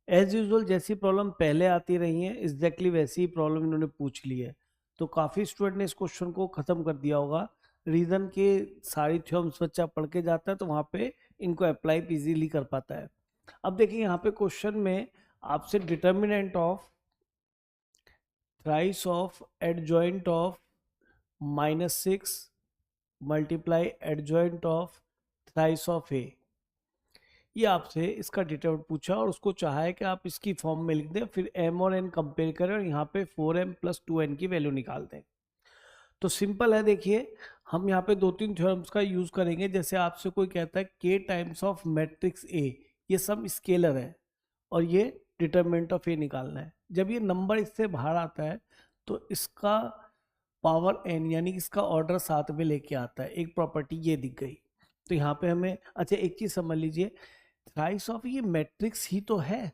As usual जैसी problem पहले आती रही है एग्जैक्टली वैसी ही प्रॉब्लम इन्होंने पूछ ली है। तो काफ़ी स्टूडेंट ने इस क्वेश्चन को ख़त्म कर दिया होगा। रीज़न के सारी थ्योरम्स बच्चा पढ़ के जाता है तो वहाँ पे इनको अप्लाई इजीली कर पाता है। अब देखिए यहाँ पे क्वेश्चन में आपसे determinant of thrice of adjoint of -6 multiply adjoint of thrice of A, ये आपसे इसका डिटर्मिनेंट पूछा और उसको चाहा है कि आप इसकी फॉर्म में लिख दें, फिर m और n कंपेयर करें और यहाँ पे 4m + 2n की वैल्यू निकाल दें। तो सिंपल है, देखिए हम यहाँ पे 2-3 थ्योरम्स का यूज करेंगे। जैसे आपसे कोई कहता है k times of matrix A, ये सब स्केलर है और ये डिटर्मिनेंट ऑफ A निकालना है। जब ये नंबर इससे बाहर आता है तो इसका पावर n यानी कि इसका ऑर्डर 7 में लेके आता है। एक प्रॉपर्टी ये दिख गई। तो यहाँ पे हमें अच्छा एक चीज समझ लीजिए, थ्राइस ऑफ ये मैट्रिक्स ही तो है,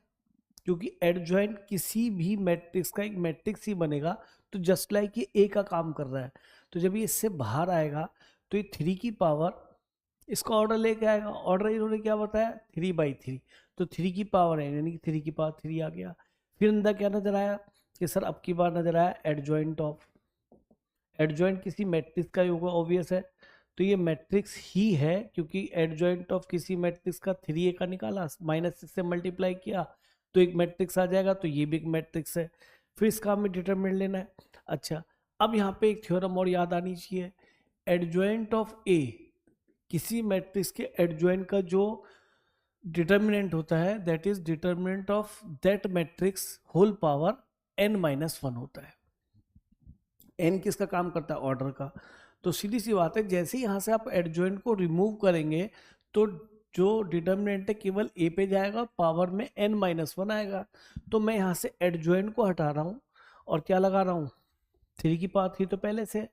क्योंकि एडजॉइंट किसी भी मैट्रिक्स का एक मैट्रिक्स ही बनेगा। तो जस्ट लाइक ये ए का काम कर रहा है। तो जब ये इससे बाहर आएगा तो ये 3 की पावर इसका ऑर्डर लेके आएगा। ऑर्डर इन्होंने क्या बताया 3/3, तो 3 की पावर है यानी कि 3 की पावर 3 आ गया। फिर अंदर क्या नजर आया कि सर अब की बार नजर आया एडजॉइंट ऑफ, एडजॉइंट किसी मैट्रिक्स का ही होगा, ऑब्वियस है। तो ये मैट्रिक्स ही है क्योंकि एडजॉइंट ऑफ किसी मैट्रिक्स का 3a का निकाला, -6 से मल्टीप्लाई किया तो एक मैट्रिक्स आ जाएगा। तो ये भी एक मैट्रिक्स है। फिर इसका हमें डिटरमिनेंट लेना है। अच्छा, अब यहाँ पे एक थ्योरम और याद आनी चाहिए। एडजॉइंट ऑफ ए, किसी मैट्रिक्स के एडजॉइंट का जो डिटरमिनेंट होता है that is determinant of that matrix whole power n-1 होता है। n किसका काम करता है, ऑर्डर का। तो सीधी सी बात है, जैसे ही यहाँ से आप एडजॉइंट को रिमूव करेंगे तो जो डिटर्मिनेंट है केवल a पे जाएगा, पावर में n-1 आएगा। तो मैं यहाँ से एडजॉइंट को हटा रहा हूँ और क्या लगा रहा हूँ 3 की पावर 3 तो पहले से,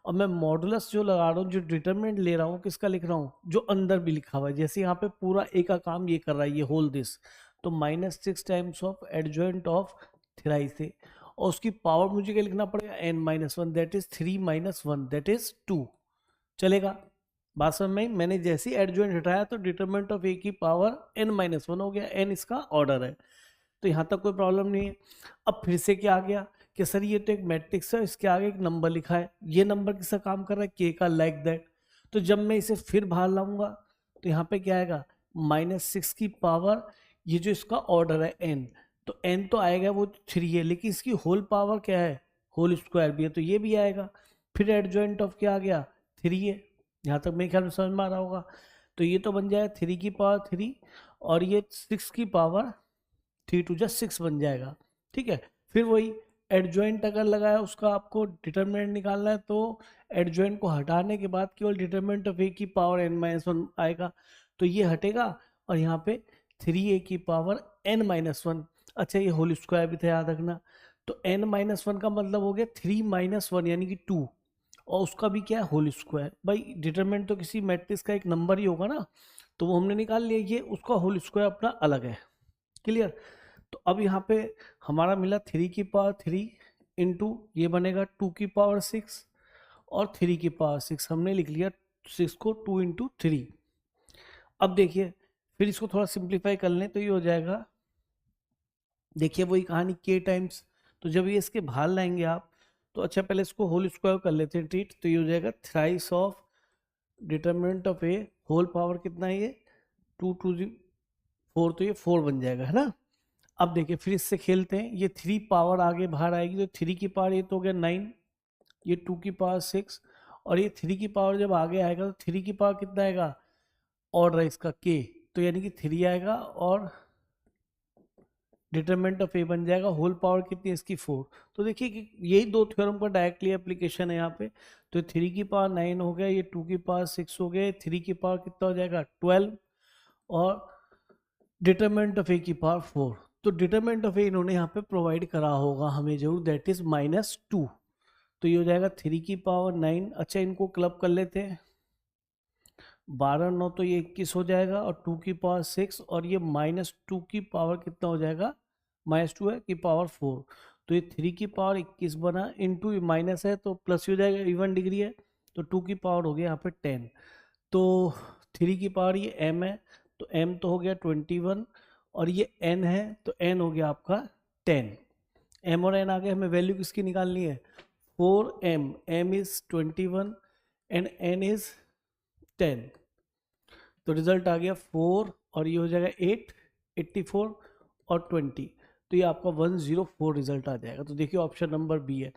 और मैं मॉडुलस जो लगा रहा हूँ, जो डिटर्मिनेंट ले रहा हूँ किसका लिख रहा हूँ, जो अंदर भी लिखा हुआ है। जैसे यहाँ पे पूरा a का काम ये कर रहा है, ये होल दिस, तो -6 times of adjoint of thrice A, और उसकी पावर मुझे क्या लिखना पड़ेगा n-1, that is 3 - 1 that is 2। चलेगा बात समझ में? मैंने जैसे ही एडजॉइंट हटाया तो डिटरमिनेंट ऑफ ए की पावर n-1 हो गया। n इसका ऑर्डर है, तो यहाँ तक कोई प्रॉब्लम नहीं है। अब फिर से क्या आ गया कि सर ये तो एक मैट्रिक्स है, इसके आगे एक नंबर लिखा है, ये नंबर किसका काम कर रहा है, k का, लाइक दैट। तो जब मैं इसे फिर बाहर लाऊंगा तो यहाँ पे क्या आएगा -6 की पावर, ये जो इसका ऑर्डर है n, तो n तो आएगा वो 3 है, लेकिन इसकी होल पावर क्या है, होल स्क्वायर भी है, तो ये भी आएगा। फिर एडजॉइंट ऑफ क्या आ गया 3 है। यहाँ तक मेरे ख्याल में समझ में आ रहा होगा। तो ये तो बन जाएगा 3 की पावर 3 और ये 6 की पावर 3 × 6 बन जाएगा। ठीक है, फिर वही एडजॉइंट अगर लगाया उसका आपको डिटरमिनेंट निकालना है तो एडजॉइंट को हटाने के बाद केवल डिटरमिनेंट ऑफ a की पावर n-1 आएगा, तो ये हटेगा और यहाँ पे 3a की पावर n-1। अच्छा, ये होल स्क्वायर भी था, याद रखना। तो n-1 का मतलब हो गया 3 - 1 यानी कि 2, और उसका भी क्या है होल स्क्वायर। भाई डिटरमिनेंट तो किसी मैट्रिक्स का एक नंबर ही होगा ना, तो वो हमने निकाल लिया, ये उसका होल स्क्वायर अपना अलग है। क्लियर? तो अब यहाँ पे हमारा मिला 3 की पावर 3 इंटू ये बनेगा 2 की पावर 6 और 3 की पावर 6, हमने लिख लिया 6 को 2 × 3। अब देखिए फिर इसको थोड़ा सिंप्लीफाई कर लें तो ये हो जाएगा, देखिए वही कहानी k टाइम्स, तो जब ये इसके बाहर लाएंगे आप तो अच्छा पहले इसको होल स्क्वायर कर लेते हैं ट्रीट, तो ये हो जाएगा thrice of determinant of A whole power कितना है ये 2 × 4, तो ये 4 बन जाएगा, है ना। अब देखिए फिर इससे खेलते हैं, ये 3 पावर आगे बाहर आएगी तो 3 की पावर ये तो हो गया 9, ये 2 की पावर 6 और ये 3 की पावर जब आगे आएगा तो 3 की पावर कितना आएगा, ऑर्डर है इसका k, तो यानी कि 3 आएगा और डिटरमिनेंट ऑफ a बन जाएगा, होल पावर कितनी है इसकी 4। तो देखिए कि यही दो थ्योरम का डायरेक्टली एप्लीकेशन है यहाँ पे। तो 3 की पावर 9 हो गया, ये 2 की पावर 6 हो गया, 3 की पावर कितना हो जाएगा 12 और डिटरमिनेंट ऑफ a की पावर 4। तो डिटरमिनेंट ऑफ a इन्होंने यहाँ पे प्रोवाइड करा होगा हमें जरूर, दैट इज -2। तो ये हो जाएगा 3 की पावर 9। अच्छा इनको क्लब कर लेते हैं, 12 9 तो ये 21 हो जाएगा और 2 की पावर 6 और ये -2 की पावर कितना हो जाएगा, -2 है की पावर 4। तो ये 3 की पावर 21 बना, इंटू माइनस है तो प्लस हो जाएगा, इवन डिग्री है तो 2 की पावर हो गया यहाँ पे 10। तो 3 की पावर ये m है, तो m तो हो गया 21 और ये n है तो n हो गया आपका 10। m और n आ गए, हमें वैल्यू किसकी निकालनी है 4m, m is 21 and n is 10। तो रिजल्ट आ गया 4 और ये हो जाएगा 8, 84 और 20, तो ये आपका 104 रिजल्ट आ जाएगा। तो देखिए ऑप्शन नंबर बी है।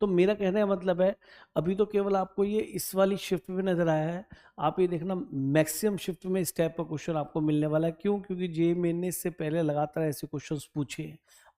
तो मेरा कहने का मतलब है अभी तो केवल आपको ये इस वाली शिफ्ट में नजर आया है, आप ये देखना मैक्सिमम शिफ्ट में इस टाइप का क्वेश्चन आपको मिलने वाला है। क्यों? क्योंकि जे मेन ने इससे पहले लगातार ऐसे क्वेश्चंस पूछे हैं।